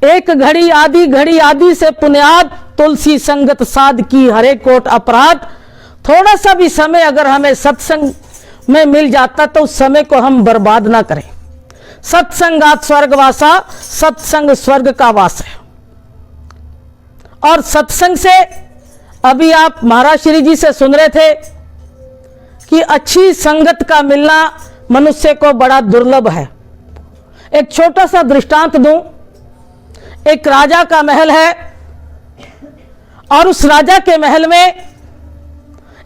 एक घड़ी आदि से पुण्याद, तुलसी संगत साध की हरे कोट अपराध। थोड़ा सा भी समय अगर हमें सत्संग में मिल जाता तो उस समय को हम बर्बाद ना करें। सत्संगात स्वर्गवासा, सत्संग स्वर्ग का वास है। और सत्संग से अभी आप महाराज श्री जी से सुन रहे थे कि अच्छी संगत का मिलना मनुष्य को बड़ा दुर्लभ है। एक छोटा सा दृष्टांत दूं। एक राजा का महल है और उस राजा के महल में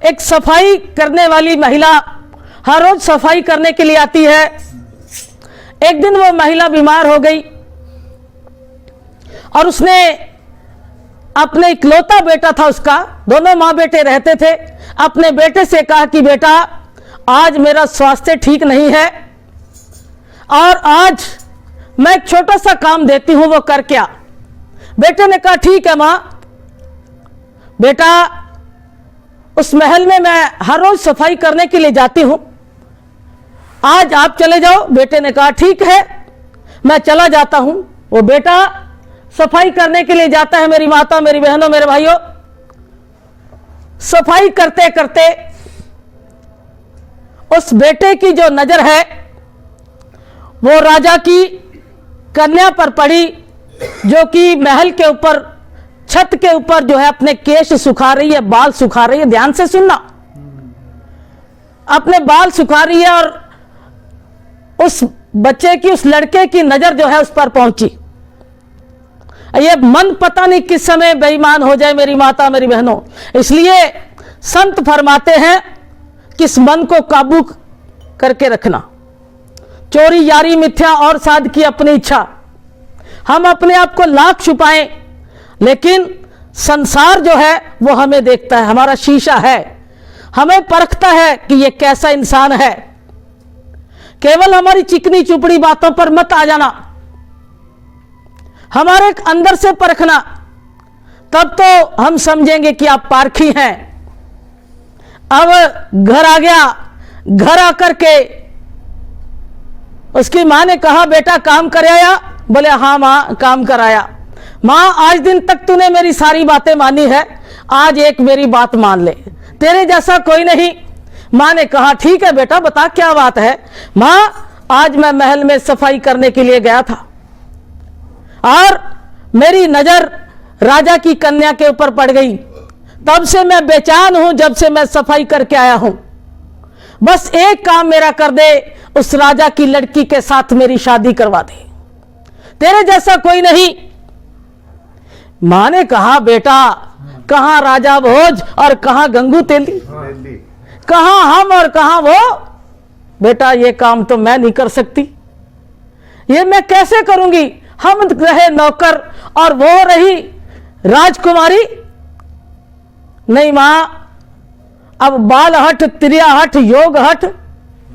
एक सफाई करने वाली महिला हर रोज सफाई करने के लिए आती है। एक दिन वो महिला बीमार हो गई और उसने अपने इकलौता बेटा था उसका, दोनों माँ बेटे रहते थे, अपने बेटे से कहा कि बेटा आज मेरा स्वास्थ्य ठीक नहीं है और आज मैं एक छोटा सा काम देती हूं, वो कर क्या। बेटे ने कहा ठीक है मां, बेटा उस महल में मैं हर रोज सफाई करने के लिए जाती हूं, आज आप चले जाओ। बेटे ने कहा ठीक है मैं चला जाता हूं। वो बेटा सफाई करने के लिए जाता है। मेरी माता, मेरी बहनों, मेरे भाइयों, सफाई करते करते उस बेटे की जो नजर है वो राजा की कन्या पर पड़ी, जो कि महल के ऊपर छत के ऊपर जो है अपने केश सुखा रही है, बाल सुखा रही है। ध्यान से सुनना, अपने बाल सुखा रही है और उस बच्चे की, उस लड़के की नजर जो है उस पर पहुंची। ये मन पता नहीं किस समय बेईमान हो जाए मेरी माता, मेरी बहनों। इसलिए संत फरमाते हैं कि इस मन को काबू करके रखना। चोरी यारी मिथ्या और साध की अपनी इच्छा। हम अपने आप को लाख छुपाएं लेकिन संसार जो है वो हमें देखता है, हमारा शीशा है, हमें परखता है कि ये कैसा इंसान है। केवल हमारी चिकनी चुपड़ी बातों पर मत आ जाना, हमारे अंदर से परखना, तब तो हम समझेंगे कि आप पारखी हैं। अब घर आ गया, घर आकर के उसकी मां ने कहा बेटा काम कर आया? बोले हाँ मां काम कराया। मां आज दिन तक तूने मेरी सारी बातें मानी है, आज एक मेरी बात मान ले, तेरे जैसा कोई नहीं। मां ने कहा ठीक है बेटा बता क्या बात है। मां आज मैं महल में सफाई करने के लिए गया था और मेरी नजर राजा की कन्या के ऊपर पड़ गई, तब से मैं बेचैन हूं, जब से मैं सफाई करके आया हूं। बस एक काम मेरा कर दे, उस राजा की लड़की के साथ मेरी शादी करवा दे, तेरे जैसा कोई नहीं। मां ने कहा बेटा कहां राजा भोज और कहां गंगू तेली, कहां हम और कहां वो। बेटा ये काम तो मैं नहीं कर सकती, ये मैं कैसे करूंगी। हम रहे नौकर और वो रही राजकुमारी। नहीं मां, अब बाल हट, त्रिया हट, योग हट।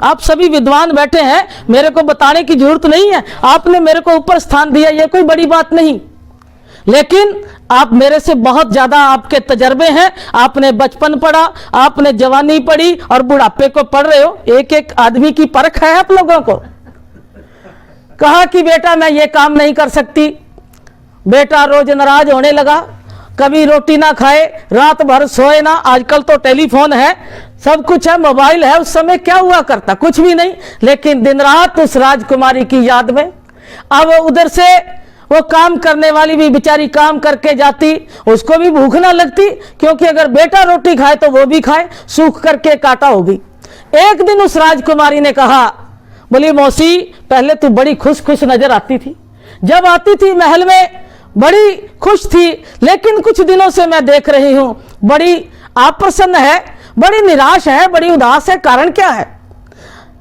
आप सभी विद्वान बैठे हैं, मेरे को बताने की जरूरत नहीं है, आपने मेरे को ऊपर स्थान दिया, ये कोई बड़ी बात नहीं। लेकिन आप मेरे से बहुत ज्यादा आपके तजर्बे हैं, आपने बचपन पढ़ा, आपने जवानी पढ़ी और बुढ़ापे को पढ़ रहे हो। एक एक आदमी की परख है आप लोगों को। कहा कि बेटा मैं ये काम नहीं कर सकती। बेटा रोज नाराज होने लगा, कभी रोटी ना खाए, रात भर सोए ना। आजकल तो टेलीफोन है, सब कुछ है, मोबाइल है, उस समय क्या हुआ करता, कुछ भी नहीं। लेकिन दिन रात उस राजकुमारी की याद में। अब उधर से वो काम करने वाली भी बेचारी काम करके जाती, उसको भी भूख ना लगती, क्योंकि अगर बेटा रोटी खाए तो वो भी खाए, सूख करके काटा होगी। एक दिन उस राजकुमारी ने कहा, बोली मौसी पहले तू बड़ी खुश खुश नजर आती थी, जब आती थी महल में बड़ी खुश थी, लेकिन कुछ दिनों से मैं देख रही हूं बड़ी अप्रसन्न है, बड़ी निराश है, बड़ी उदास है, कारण क्या है।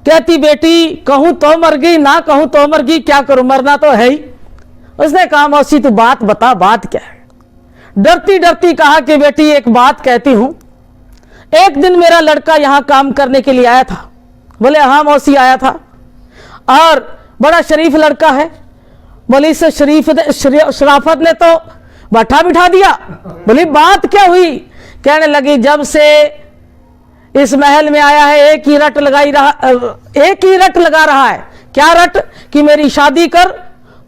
कहती बेटी कहूं तो मर गई, ना कहूं तो मर गई, क्या करूं, मरना तो है ही। उसने कहा मौसी तू बात बता, बात क्या है। डरती डरती कहा कि बेटी एक बात कहती हूं, एक दिन मेरा लड़का यहां काम करने के लिए आया था। बोले हाँ मौसी आया था, और बड़ा शरीफ लड़का है। बोली इस शराफत ने तो बैठा बिठा दिया। बोली बात क्या हुई। कहने लगी जब से इस महल में आया है एक ही रट लगा रहा है। क्या रट कि मेरी शादी कर,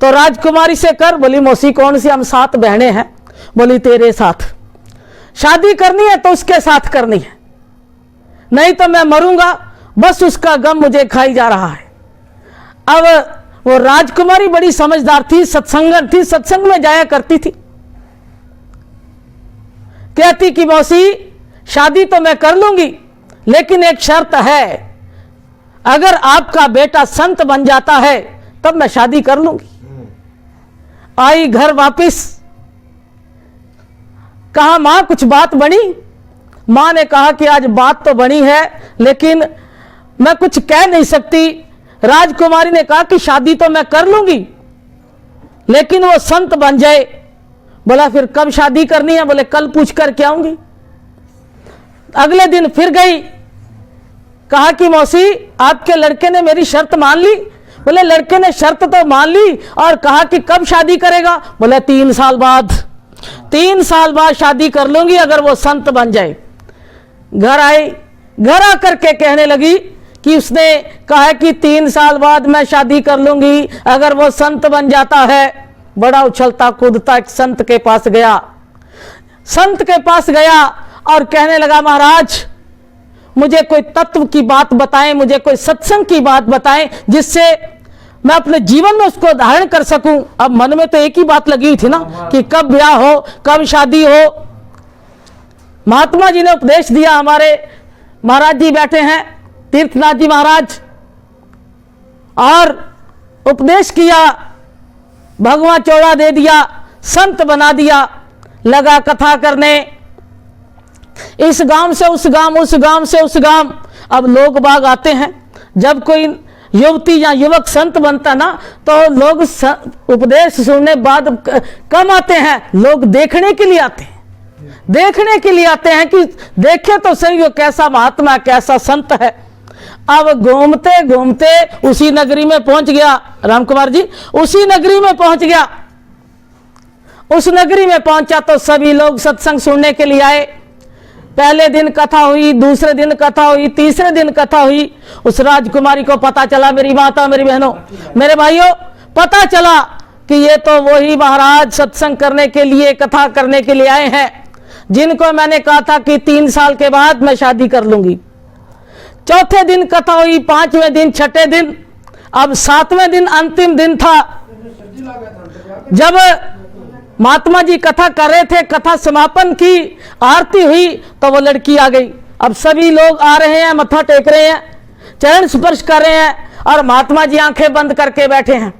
तो राजकुमारी से कर। बोली मौसी कौन सी? हम 7 बहनें हैं। बोली तेरे साथ शादी करनी है तो उसके साथ करनी है, नहीं तो मैं मरूंगा। बस उसका गम मुझे खाई जा रहा है। अब वो राजकुमारी बड़ी समझदार थी, सत्संगन थी, सत्संग में जाया करती थी। कहती कि मौसी शादी तो मैं कर लूंगी, लेकिन एक शर्त है, अगर आपका बेटा संत बन जाता है तब मैं शादी कर लूंगी। आई घर वापिस, कहा मां कुछ बात बनी? मां ने कहा कि आज बात तो बनी है, लेकिन मैं कुछ कह नहीं सकती। राजकुमारी ने कहा कि शादी तो मैं कर लूंगी, लेकिन वो संत बन जाए। बोला फिर कब शादी करनी है? बोले कल पूछ कर के आऊंगी। अगले दिन फिर गई, कहा कि मौसी आपके लड़के ने मेरी शर्त मान ली। बोले लड़के ने शर्त तो मान ली और कहा कि कब शादी करेगा? बोले 3 साल बाद। 3 साल बाद शादी कर लूंगी अगर वो संत बन जाए। घर आई, घर आकर के कहने लगी कि उसने कहा कि 3 साल बाद मैं शादी कर लूंगी अगर वो संत बन जाता है। बड़ा उछलता कूदता एक संत के पास गया। संत के पास गया और कहने लगा महाराज मुझे कोई तत्व की बात बताएं, मुझे कोई सत्संग की बात बताएं जिससे मैं अपने जीवन में उसको धारण कर सकूं। अब मन में तो एक ही बात लगी हुई थी ना कि कब ब्याह हो, कब शादी हो। महात्मा जी ने उपदेश दिया। हमारे महाराज जी बैठे हैं, तीर्थनाथ जी महाराज, और उपदेश किया, भगवा चौड़ा दे दिया, संत बना दिया। लगा कथा करने, इस गांव से उस गांव, उस गांव से उस गांव। अब लोग बाग आते हैं। जब कोई युवती या युवक संत बनता ना तो लोग उपदेश सुनने बाद कम आते हैं, लोग देखने के लिए आते हैं। देखने के लिए आते हैं कि देखे तो सही वो कैसा महात्मा, कैसा संत है। अब घूमते घूमते उसी नगरी में पहुंच गया रामकुमार जी, उसी नगरी में पहुंच गया। उस नगरी में पहुंचा तो सभी लोग सत्संग सुनने के लिए आए। पहले दिन कथा हुई, दूसरे दिन कथा हुई, तीसरे दिन कथा हुई। उस राजकुमारी को पता चला, मेरी माता, मेरी बहनों, मेरे भाइयों, पता चला कि ये तो वही महाराज सत्संग करने के लिए, कथा करने के लिए आए हैं, जिनको मैंने कहा था कि 3 साल के बाद मैं शादी कर लूंगी। चौथे दिन कथा हुई, 5वें दिन, 6ठे दिन, अब 7वें दिन अंतिम दिन था। जब महात्मा जी कथा कर रहे थे, कथा समापन की, आरती हुई, तो वो लड़की आ गई। अब सभी लोग आ रहे हैं, मत्था टेक रहे हैं, चरण स्पर्श कर रहे हैं, और महात्मा जी आंखें बंद करके बैठे हैं।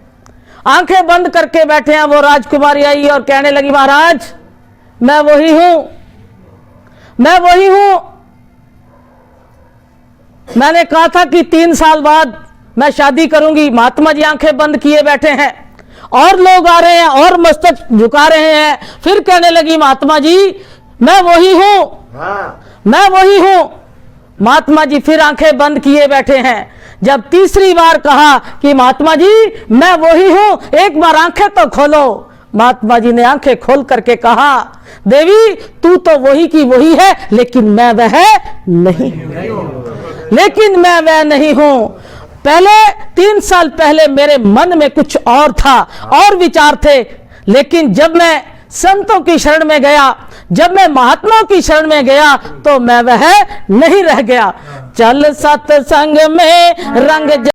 आंखें बंद करके बैठे हैं। वो राजकुमारी आई और कहने लगी महाराज मैं वही हूं, मैं वही हूं। मैंने कहा था कि 3 साल बाद मैं शादी करूंगी। महात्मा जी आंखें बंद किए बैठे हैं, और लोग आ रहे हैं और मस्तक झुका रहे हैं। फिर कहने लगी महात्मा जी मैं वही हूं, मैं वही हूं। महात्मा जी फिर आंखें बंद किए बैठे हैं। जब तीसरी बार कहा कि महात्मा जी मैं वही हूं, एक बार आंखें तो खोलो। महात्मा जी ने आंखें खोल करके कहा देवी तू तो वही की वही है, लेकिन मैं वह नहीं, लेकिन मैं वह नहीं हूं। पहले 3 साल पहले मेरे मन में कुछ और था, और विचार थे, लेकिन जब मैं संतों की शरण में गया, जब मैं महात्माओं की शरण में गया, तो मैं वह नहीं रह गया। चल सत्संग में रंग